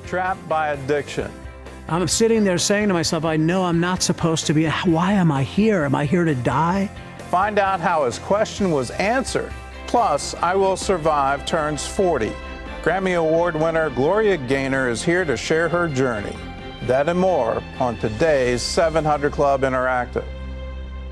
trapped by addiction. I'm sitting there saying to myself, I know I'm not supposed to be. Why am I here? Am I here to die? Find out how his question was answered. Plus, I Will Survive turns 40. Grammy Award winner Gloria Gaynor is here to share her journey. That and more on today's 700 Club Interactive.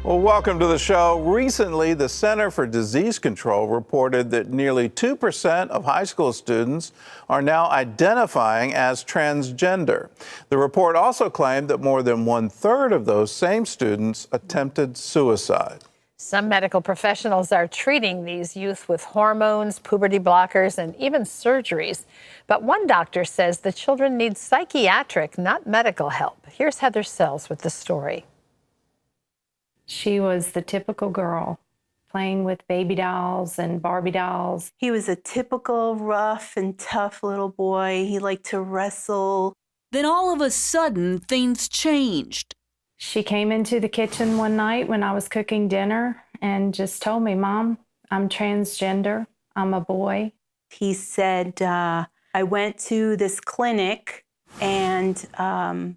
Well, welcome to the show. Recently, the Center for Disease Control reported that nearly 2% of high school students are now identifying as transgender. The report also claimed that more than 1/3 of those same students attempted suicide. Some medical professionals are treating these youth with hormones, puberty blockers, and even surgeries. But one doctor says the children need psychiatric, not medical help. Here's Heather Sells with the story. She was the typical girl, playing with baby dolls and Barbie dolls. He was a typical rough and tough little boy. He liked to wrestle. Then all of a sudden, things changed. She came into the kitchen one night when I was cooking dinner and just told me, Mom, I'm transgender. I'm a boy. He said, I went to this clinic and I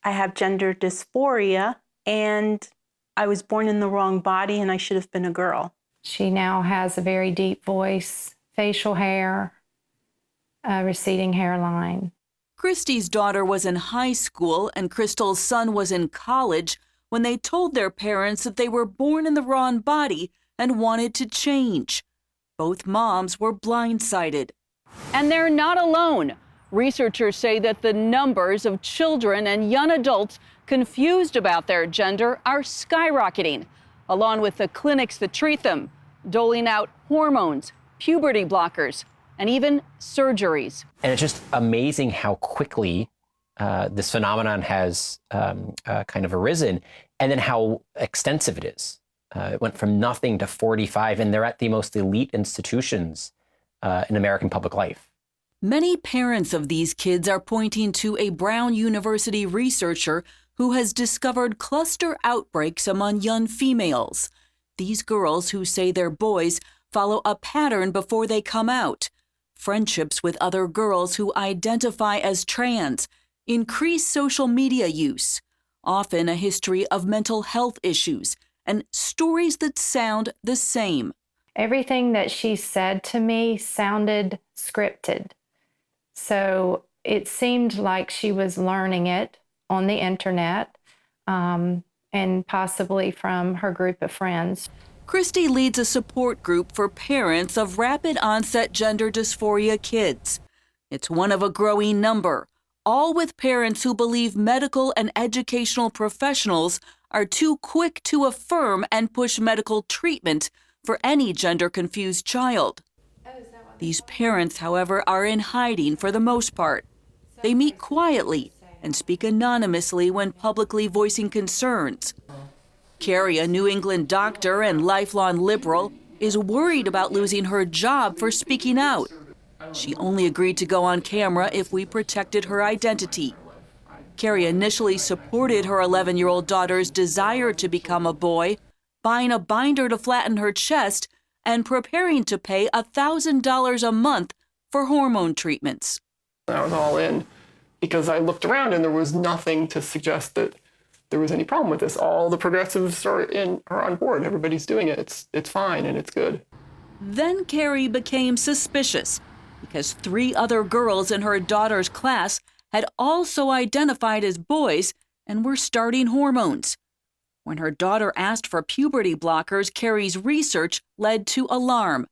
have gender dysphoria and I was born in the wrong body and I should have been a girl. She now has a very deep voice, facial hair, a receding hairline. Christy's daughter was in high school and Crystal's son was in college when they told their parents that they were born in the wrong body and wanted to change. Both moms were blindsided. And they're not alone. Researchers say that the numbers of children and young adults confused about their gender are skyrocketing, along with the clinics that treat them, doling out hormones, puberty blockers, and even surgeries. And it's just amazing how quickly this phenomenon has kind of arisen, and then how extensive it is. It went from nothing to 45, and they're at the most elite institutions in American public life. Many parents of these kids are pointing to a Brown University researcher who has discovered cluster outbreaks among young females. These girls who say they're boys follow a pattern before they come out. Friendships with other girls who identify as trans, increased social media use, often a history of mental health issues, and stories that sound the same. Everything that she said to me sounded scripted. So it seemed like she was learning it on the internet and possibly from her group of friends. Christy leads a support group for parents of rapid onset gender dysphoria kids. It's one of a growing number, all with parents who believe medical and educational professionals are too quick to affirm and push medical treatment for any gender-confused child. These parents, however, are in hiding for the most part. They meet quietly and speak anonymously when publicly voicing concerns. Carrie, a New England doctor and lifelong liberal, is worried about losing her job for speaking out. She only agreed to go on camera if we protected her identity. Carrie initially supported her 11-year-old daughter's desire to become a boy, buying a binder to flatten her chest and preparing to pay $1,000 a month for hormone treatments. I was all in because I looked around and there was nothing to suggest that there was any problem with this. All the progressives are on board. Everybody's doing it. It's fine and it's good. Then Carrie became suspicious because 3 other girls in her daughter's class had also identified as boys and were starting hormones. When her daughter asked for puberty blockers, Carrie's research led to alarm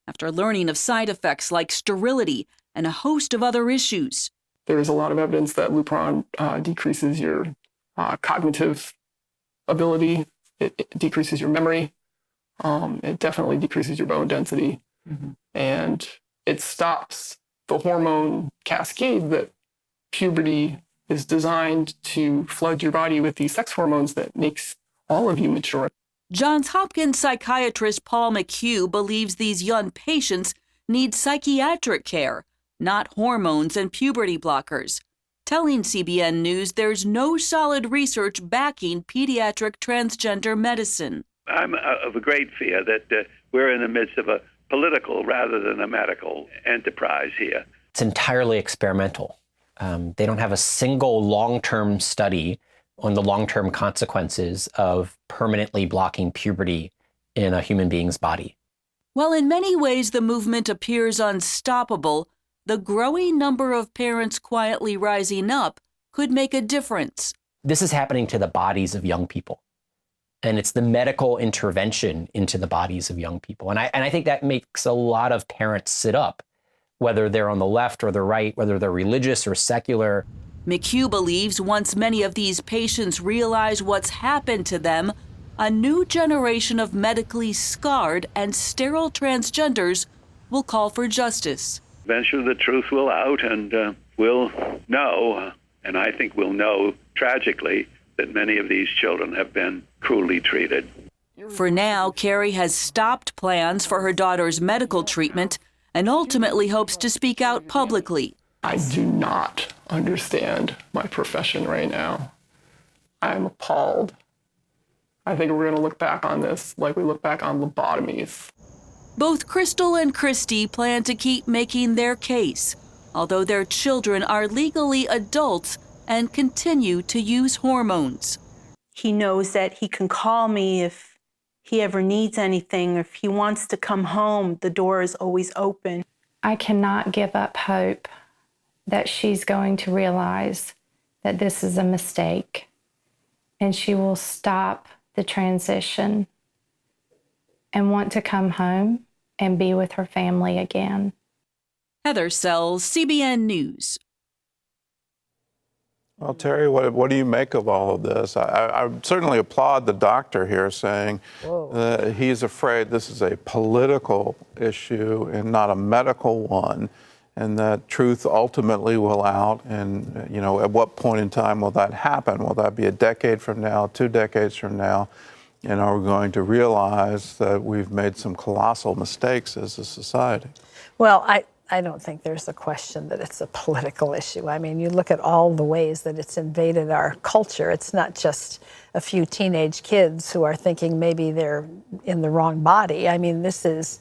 after learning of side effects like sterility and a host of other issues. There's a lot of evidence that Lupron decreases your cognitive ability. It decreases your memory. It definitely decreases your bone density. Mm-hmm. And it stops the hormone cascade that puberty is designed to flood your body with these sex hormones that makes all of you mature. Johns Hopkins psychiatrist Paul McHugh believes these young patients need psychiatric care, not hormones and puberty blockers, telling CBN News there's no solid research backing pediatric transgender medicine. I'm of a great fear that we're in the midst of a political rather than a medical enterprise here. It's entirely experimental. They don't have a single long-term study on the long-term consequences of permanently blocking puberty in a human being's body. While in many ways the movement appears unstoppable, the growing number of parents quietly rising up could make a difference. This is happening to the bodies of young people. And it's the medical intervention into the bodies of young people. And I think that makes a lot of parents sit up, whether they're on the left or the right, whether they're religious or secular. McHugh believes once many of these patients realize what's happened to them, a new generation of medically scarred and sterile transgenders will call for justice. Eventually the truth will out, and we'll know, and I think we'll know tragically, that many of these children have been cruelly treated. For now, Carrie has stopped plans for her daughter's medical treatment and ultimately hopes to speak out publicly. I do not understand my profession right now. I'm appalled. I think we're going to look back on this like we look back on lobotomies. Both Crystal and Christy plan to keep making their case, although their children are legally adults and continue to use hormones. He knows that he can call me if he ever needs anything, or if he wants to come home, the door is always open. I cannot give up hope that she's going to realize that this is a mistake and she will stop the transition and want to come home and be with her family again. Heather Sells, CBN News. Well, Terry, what do you make of all of this? I certainly applaud the doctor here saying that he's afraid this is a political issue and not a medical one, and that truth ultimately will out. And, you know, at what point in time will that happen? Will that be a decade from now, 2 decades from now? And are we going to realize that we've made some colossal mistakes as a society? Well, I don't think there's a question that it's a political issue. I mean, you look at all the ways that it's invaded our culture. It's not just a few teenage kids who are thinking maybe they're in the wrong body. I mean, this is,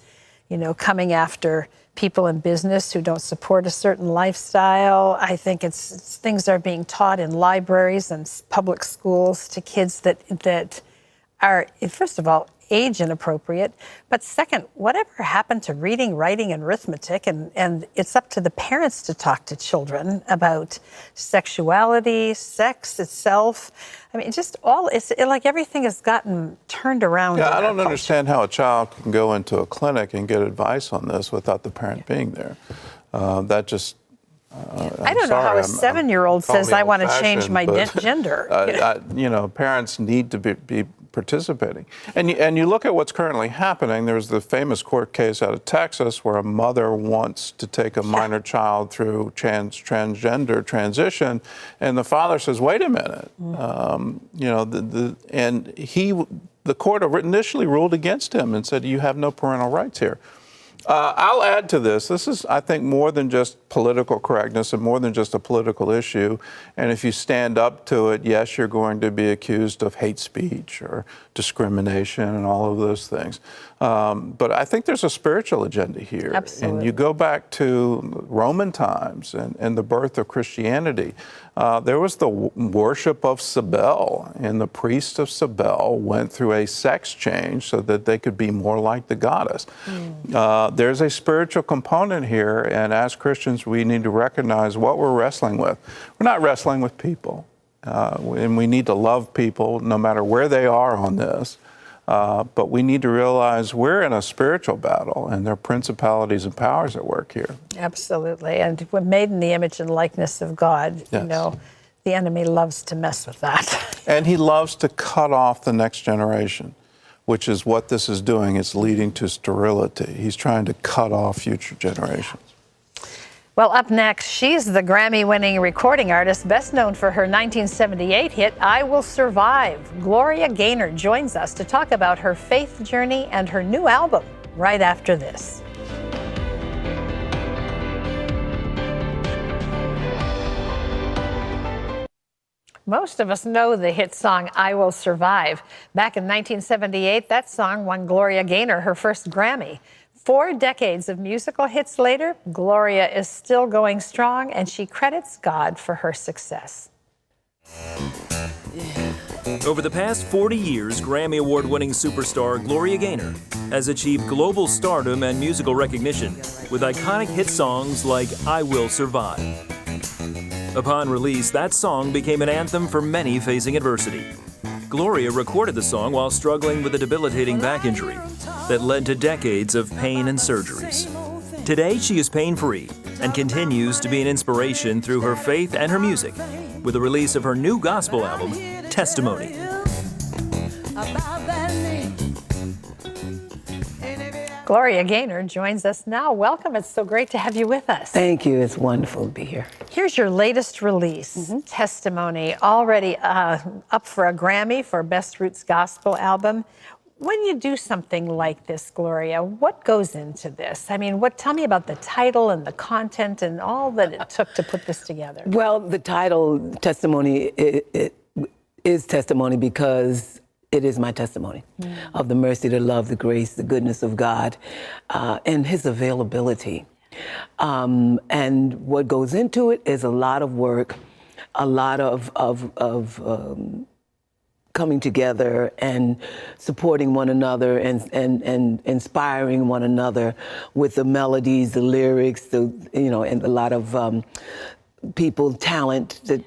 you know, coming after people in business who don't support a certain lifestyle. I think it's things are being taught in libraries and public schools to kids that are, first of all, age inappropriate, but second, whatever happened to reading, writing, and arithmetic? And it's up to the parents to talk to children about sexuality, sex itself. I mean, just like everything has gotten turned around. Yeah, I don't understand how a child can go into a clinic and get advice on this without the parent being there. That just... I don't know how a 7-year-old says, I want to change my gender. You know, parents need to be participating. And you look at what's currently happening. There's the famous court case out of Texas where a mother wants to take a minor child through transgender transition, and the father says, wait a minute. You know, the court initially ruled against him and said, you have no parental rights here. I'll add to this. This is, I think, more than just political correctness and more than just a political issue. And if you stand up to it, yes, you're going to be accused of hate speech or discrimination and all of those things. But I think there's a spiritual agenda here. Absolutely. And you go back to Roman times and the birth of Christianity. There was the worship of Cybele, and the priest of Cybele went through a sex change so that they could be more like the goddess. There's a spiritual component here, and as Christians, we need to recognize what we're wrestling with. We're not wrestling with people, and we need to love people no matter where they are on this. But we need to realize we're in a spiritual battle, and there are principalities and powers at work here. Absolutely. And we're made in the image and likeness of God. Yes. You know, the enemy loves to mess with that. And he loves to cut off the next generation, which is what this is doing. It's leading to sterility. He's trying to cut off future generations. Well, up next, she's the Grammy-winning recording artist, best known for her 1978 hit, I Will Survive. Gloria Gaynor joins us to talk about her faith journey and her new album right after this. Most of us know the hit song, I Will Survive. Back in 1978, that song won Gloria Gaynor her first Grammy. 4 decades of musical hits later, Gloria is still going strong, and she credits God for her success. Over the past 40 years, Grammy Award-winning superstar Gloria Gaynor has achieved global stardom and musical recognition with iconic hit songs like I Will Survive. Upon release, that song became an anthem for many facing adversity. Gloria recorded the song while struggling with a debilitating back injury that led to decades of pain and surgeries. Today, she is pain-free and continues to be an inspiration through her faith and her music with the release of her new gospel album, Testimony. Gloria Gaynor joins us now. Welcome. It's so great to have you with us. Thank you. It's wonderful to be here. Here's your latest release, Testimony, already up for a Grammy for Best Roots Gospel Album. When you do something like this, Gloria, what goes into this? I mean, tell me about the title and the content and all that it took to put this together. Well, the title, Testimony, it is testimony because it is my testimony of the mercy, the love, the grace, the goodness of God, and His availability. And what goes into it is a lot of work, a lot of coming together and supporting one another and inspiring one another with the melodies, the lyrics, and a lot of people, talent that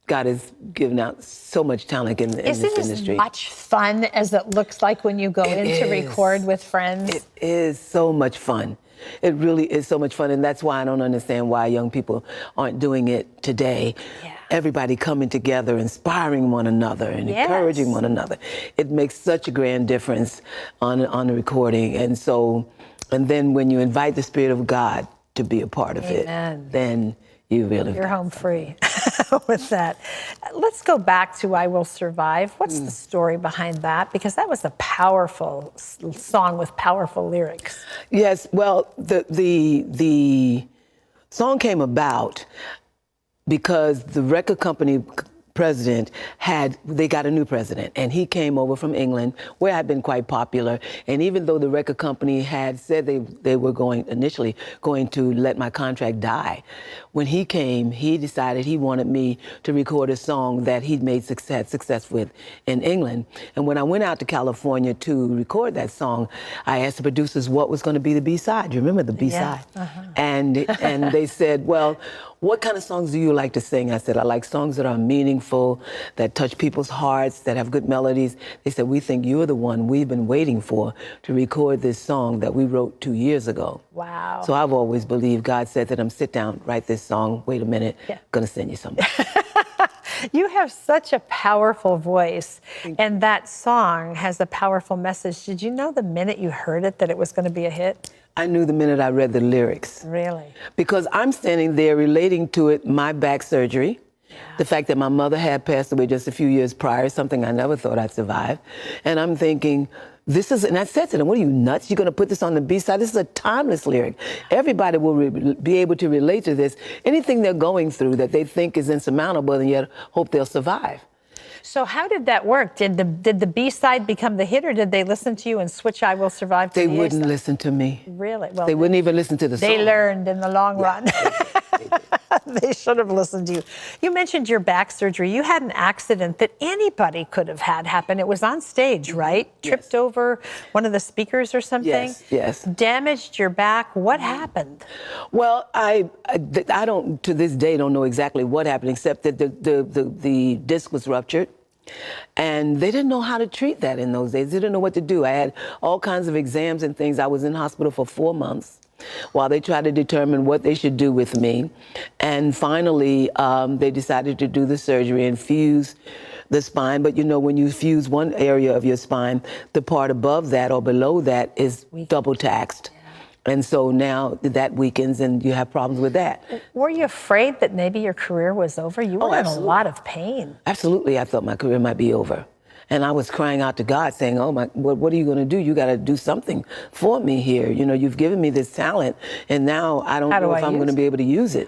God has given out so much talent in this industry. Is it as much fun as it looks like when you go in to record with friends? It is so much fun. It really is so much fun, and that's why I don't understand why young people aren't doing it today. Yeah. Everybody coming together, inspiring one another and encouraging one another. It makes such a grand difference on the recording. And then when you invite the Spirit of God to be a part of it, then you're home free with that. Let's go back to I Will Survive. What's the story behind that? Because that was a powerful song with powerful lyrics. Yes, well, the song came about because the record company president they got a new president, and he came over from England, where I'd been quite popular. And even though the record company had said they were initially going to let my contract die, when he came, he decided he wanted me to record a song that he'd made success with in England. And when I went out to California to record that song, I asked the producers what was going to be the B-side. You remember the B-side? And they said, well, what kind of songs do you like to sing? I said, I like songs that are meaningful, that touch people's hearts, that have good melodies. They said, we think you're the one we've been waiting for to record this song that we wrote 2 years ago. Wow. So I've always believed God said to them, sit down, write this song, wait a minute, gonna send you something. You have such a powerful voice, and that song has a powerful message. Did you know the minute you heard it that it was going to be a hit? I knew the minute I read the lyrics. Really? Because I'm standing there relating to it my back surgery, the fact that my mother had passed away just a few years prior, something I never thought I'd survive. And I'm thinking, and I said to them, what are you, nuts? You're going to put this on the B-side? This is a timeless lyric. Everybody will be able to relate to this. Anything they're going through that they think is insurmountable and yet hope they'll survive. So how did that work? Did the B-side become the hit, or did they listen to you and switch I Will Survive to They the wouldn't A-side? listen to me. Really? Well, they wouldn't even listen to the song. They learned in the long run. They should have listened to you. You mentioned your back surgery. You had an accident that anybody could have had happen. It was on stage, right? Tripped over one of the speakers or something? Yes. Damaged your back. What happened? Well, I don't, to this day, don't know exactly what happened, except that the disc was ruptured. And they didn't know how to treat that in those days. They didn't know what to do. I had all kinds of exams and things. I was in hospital for 4 months while they tried to determine what they should do with me. And finally, they decided to do the surgery and fuse the spine. But you know, when you fuse one area of your spine, the part above that or below that is double taxed. And so now that weakens and you have problems with that. Were you afraid that maybe your career was over? You were in a lot of pain. Absolutely, I thought my career might be over. And I was crying out to God saying, oh my, what are you gonna do? You gotta do something for me here. You know, you've given me this talent and now I don't know if I'm gonna be able to use it.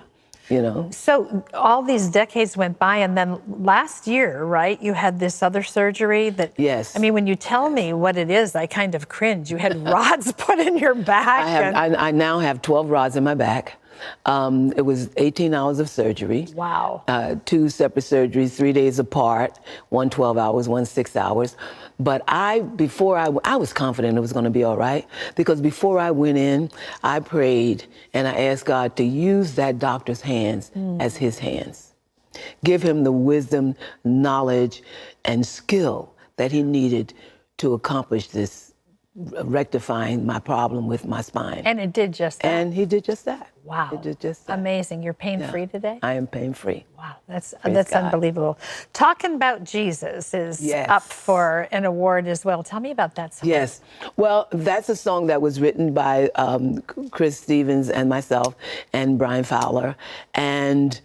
you know. So all these decades went by, and then last year, right, you had this other surgery that, Yes. I mean, when you tell me what it is, I kind of cringe. You had rods put in your back. I now have 12 rods in my back. It was 18 hours of surgery. Wow. 2 separate surgeries, 3 days apart, one 12 hours, one 6 hours. But I was confident it was going to be all right, because before I went in, I prayed and I asked God to use that doctor's hands as his hands. Give him the wisdom, knowledge, and skill that he needed to accomplish this, rectifying my problem with my spine. And it did just that. And he did just that. Wow. He did just that. Amazing. You're pain-free today? I am pain-free. Wow, that's God. unbelievable. Talking About Jesus is up for an award as well. Tell me about that song. Yes. Well, that's a song that was written by Chris Stevens and myself and Brian Fowler. And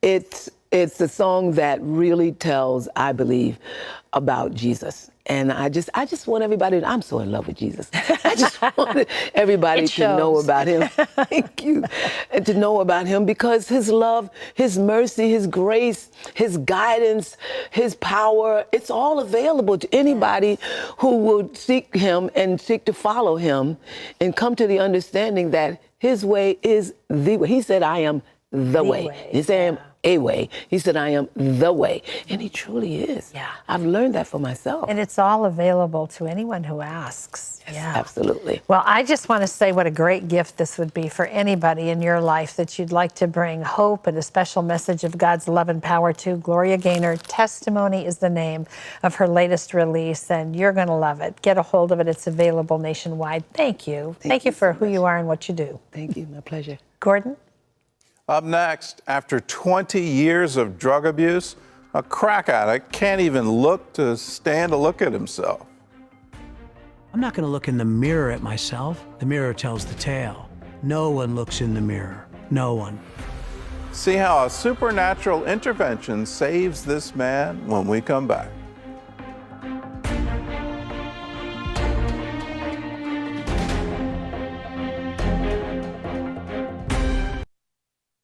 it's a song that really tells, I believe, about Jesus. And I just want everybody, I'm so in love with Jesus. I just want everybody to know about him. Thank you. And to know about him, because his love, his mercy, his grace, his guidance, his power, it's all available to anybody who will seek him and seek to follow him and come to the understanding that his way is the way. He said, I am the way. He said, I am a way. He said, I am the way. And he truly is. Yeah. I've learned that for myself. And it's all available to anyone who asks. Yes, absolutely. Well, I just want to say what a great gift this would be for anybody in your life that you'd like to bring hope and a special message of God's love and power to. Gloria Gaynor, Testimony is the name of her latest release, and you're going to love it. Get a hold of it. It's available nationwide. Thank you. Thank you for who you are and what you do. Thank you. My pleasure. Gordon? Up next, after 20 years of drug abuse, a crack addict can't even stand to look at himself. I'm not going to look in the mirror at myself. The mirror tells the tale. No one looks in the mirror. No one. See how a supernatural intervention saves this man when we come back.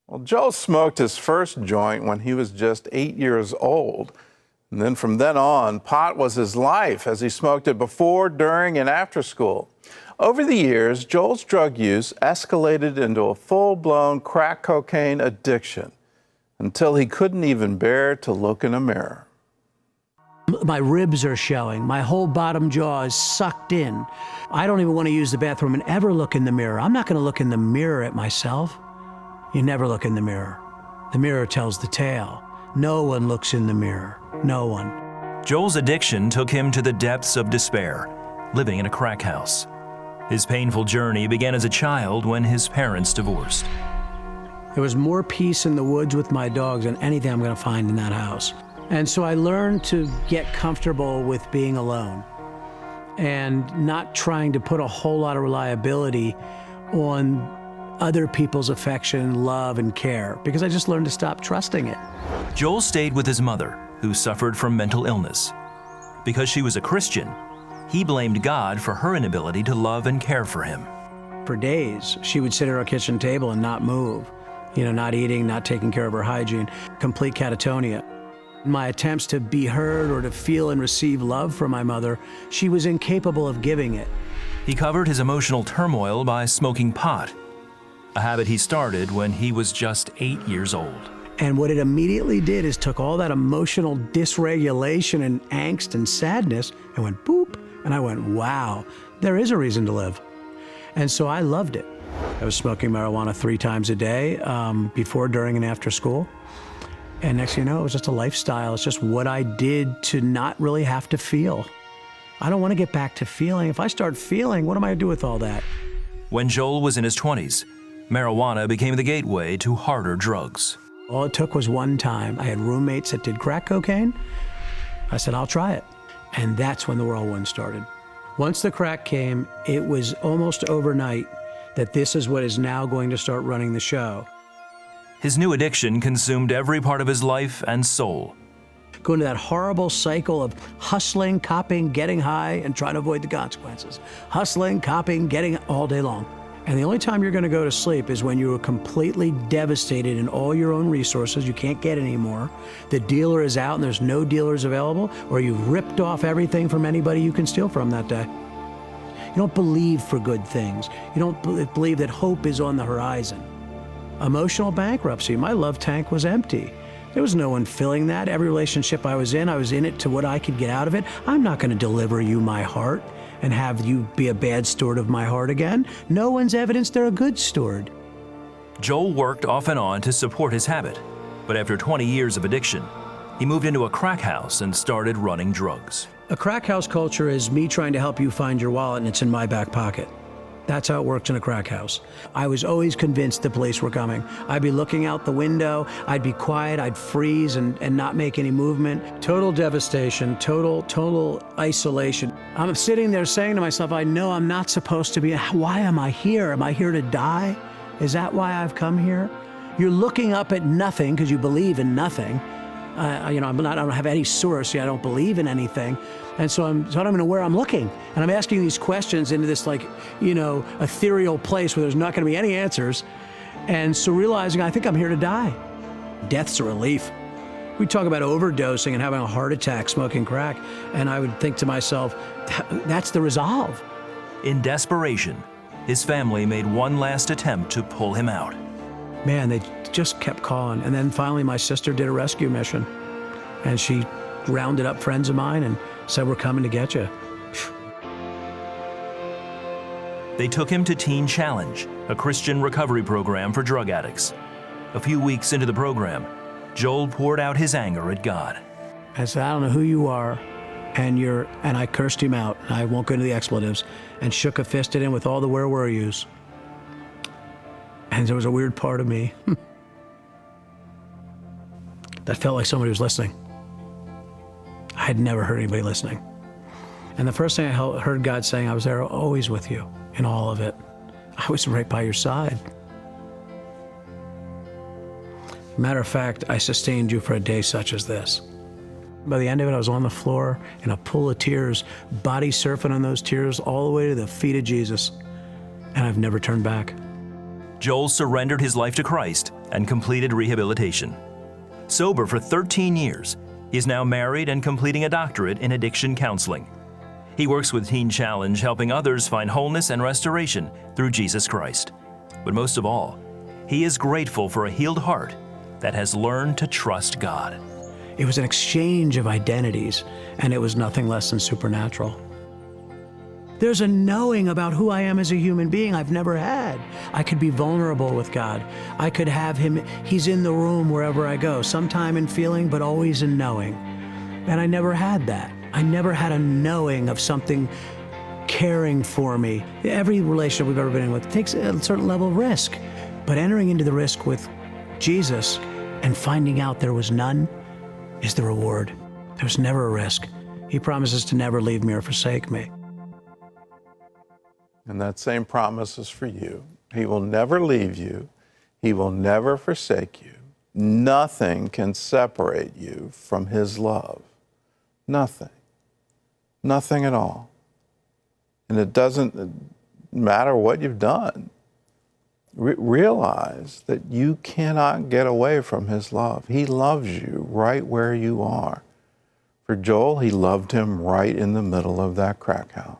Well, Joel smoked his first joint when he was just 8 years old. And then from then on, pot was his life as he smoked it before, during, and after school. Over the years, Joel's drug use escalated into a full-blown crack cocaine addiction until he couldn't even bear to look in a mirror. My ribs are showing. My whole bottom jaw is sucked in. I don't even want to use the bathroom and ever look in the mirror. I'm not going to look in the mirror at myself. You never look in the mirror. The mirror tells the tale. No one looks in the mirror. No one. Joel's addiction took him to the depths of despair, living in a crack house. His painful journey began as a child when his parents divorced. There was more peace in the woods with my dogs than anything I'm going to find in that house. And so I learned to get comfortable with being alone and not trying to put a whole lot of reliability on other people's affection, love, and care, because I just learned to stop trusting it. Joel stayed with his mother, who suffered from mental illness. Because she was a Christian, he blamed God for her inability to love and care for him. For days, she would sit at our kitchen table and not move, not eating, not taking care of her hygiene, complete catatonia. My attempts to be heard or to feel and receive love from my mother, she was incapable of giving it. He covered his emotional turmoil by smoking pot, a habit he started when he was just 8 years old. And what it immediately did is took all that emotional dysregulation and angst and sadness and went boop. And I went, wow, there is a reason to live. And so I loved it. I was smoking marijuana 3 times a day, before, during, and after school. And next thing you know, it was just a lifestyle. It's just what I did to not really have to feel. I don't want to get back to feeling. If I start feeling, what am I going to do with all that? When Joel was in his 20s, marijuana became the gateway to harder drugs. All it took was one time. I had roommates that did crack cocaine. I said, I'll try it. And that's when the whirlwind started. Once the crack came, it was almost overnight that this is what is now going to start running the show. His new addiction consumed every part of his life and soul. Go into that horrible cycle of hustling, copying, getting high, and trying to avoid the consequences. Hustling, copying, getting all day long. And the only time you're going to go to sleep is when you are completely devastated in all your own resources. You can't get any more. The dealer is out and there's no dealers available, or you've ripped off everything from anybody you can steal from that day. You don't believe for good things. You don't believe that hope is on the horizon. Emotional bankruptcy. My love tank was empty. There was no one filling that. Every relationship I was in it to what I could get out of it. I'm not going to deliver you my heart and have you be a bad steward of my heart again. No one's evidence they're a good steward. Joel worked off and on to support his habit, but after 20 years of addiction, he moved into a crack house and started running drugs. A crack house culture is me trying to help you find your wallet and it's in my back pocket. That's how it works in a crack house. I was always convinced the police were coming. I'd be looking out the window, I'd be quiet, I'd freeze and not make any movement. Total devastation, total isolation. I'm sitting there saying to myself, I know I'm not supposed to be. Why am I here? Am I here to die? Is that why I've come here? You're looking up at nothing because you believe in nothing. I don't have any source. I don't believe in anything. And so I don't even know where I'm looking. And I'm asking these questions into this ethereal place where there's not going to be any answers. And so realizing I think I'm here to die. Death's a relief. We talk about overdosing and having a heart attack smoking crack. And I would think to myself, that's the resolve. In desperation, his family made one last attempt to pull him out. Man, they just kept calling. And then finally my sister did a rescue mission. And she rounded up friends of mine and said, we're coming to get you. They took him to Teen Challenge, a Christian recovery program for drug addicts. A few weeks into the program, Joel poured out his anger at God. I said, I don't know who you are, and I cursed him out. I won't go into the expletives, and shook a fist at him with all the where were yous. And there was a weird part of me that felt like somebody was listening. I had never heard anybody listening. And the first thing I heard God saying, I was there always with you in all of it. I was right by your side. Matter of fact, I sustained you for a day such as this. By the end of it, I was on the floor in a pool of tears, body surfing on those tears all the way to the feet of Jesus. And I've never turned back. Joel surrendered his life to Christ and completed rehabilitation. Sober for 13 years, he is now married and completing a doctorate in addiction counseling. He works with Teen Challenge, helping others find wholeness and restoration through Jesus Christ. But most of all, he is grateful for a healed heart that has learned to trust God. It was an exchange of identities, and it was nothing less than supernatural. There's a knowing about who I am as a human being I've never had. I could be vulnerable with God. I could have him, he's in the room wherever I go, sometime in feeling, but always in knowing. And I never had that. I never had a knowing of something caring for me. Every relationship we've ever been in with takes a certain level of risk. But entering into the risk with Jesus and finding out there was none is the reward. There's never a risk. He promises to never leave me or forsake me. And that same promise is for you. He will never leave you. He will never forsake you. Nothing can separate you from his love. Nothing. Nothing at all. And it doesn't matter what you've done. Realize that you cannot get away from his love. He loves you right where you are. For Joel, he loved him right in the middle of that crack house.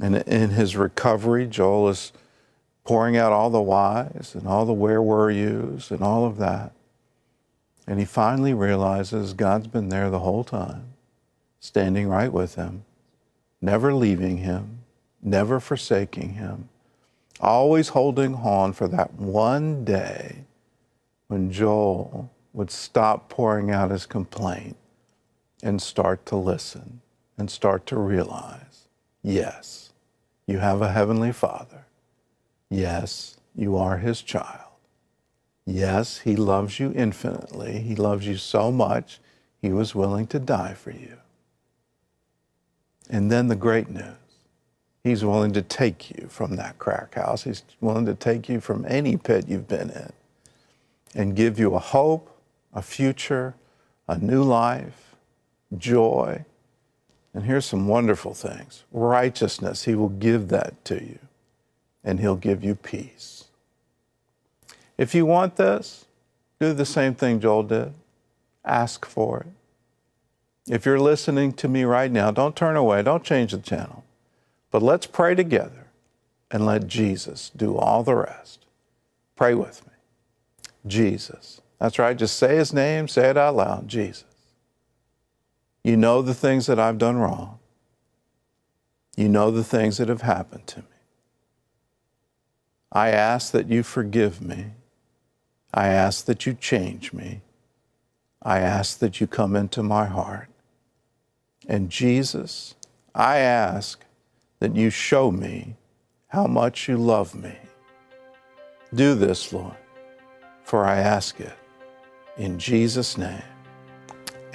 And in his recovery, Joel is pouring out all the whys and all the where were yous and all of that. And he finally realizes God's been there the whole time, standing right with him, never leaving him, never forsaking him, always holding on for that one day when Joel would stop pouring out his complaint and start to listen and start to realize, yes, you have a heavenly Father. Yes, you are his child. Yes, he loves you infinitely. He loves you so much, he was willing to die for you. And then the great news, he's willing to take you from that crack house. He's willing to take you from any pit you've been in and give you a hope, a future, a new life, joy. And here's some wonderful things. Righteousness, he will give that to you. and he'll give you peace. If you want this, do the same thing Joel did. Ask for it. If you're listening to me right now, don't turn away, don't change the channel, but let's pray together and let Jesus do all the rest. Pray with me. Jesus. That's right, just say his name, say it out loud, Jesus. You know the things that I've done wrong. You know the things that have happened to me. I ask that you forgive me. I ask that you change me. I ask that you come into my heart. And Jesus, I ask that you show me how much you love me. Do this, Lord, for I ask it in Jesus' name.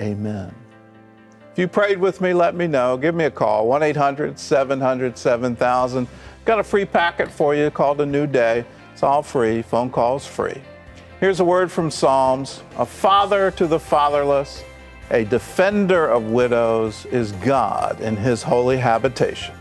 Amen. If you prayed with me, let me know. Give me a call, 1-800-700-7000. Got a free packet for you called A New Day. It's all free. Phone call's free. Here's a word from Psalms. A father to the fatherless, a defender of widows is God in his holy habitation.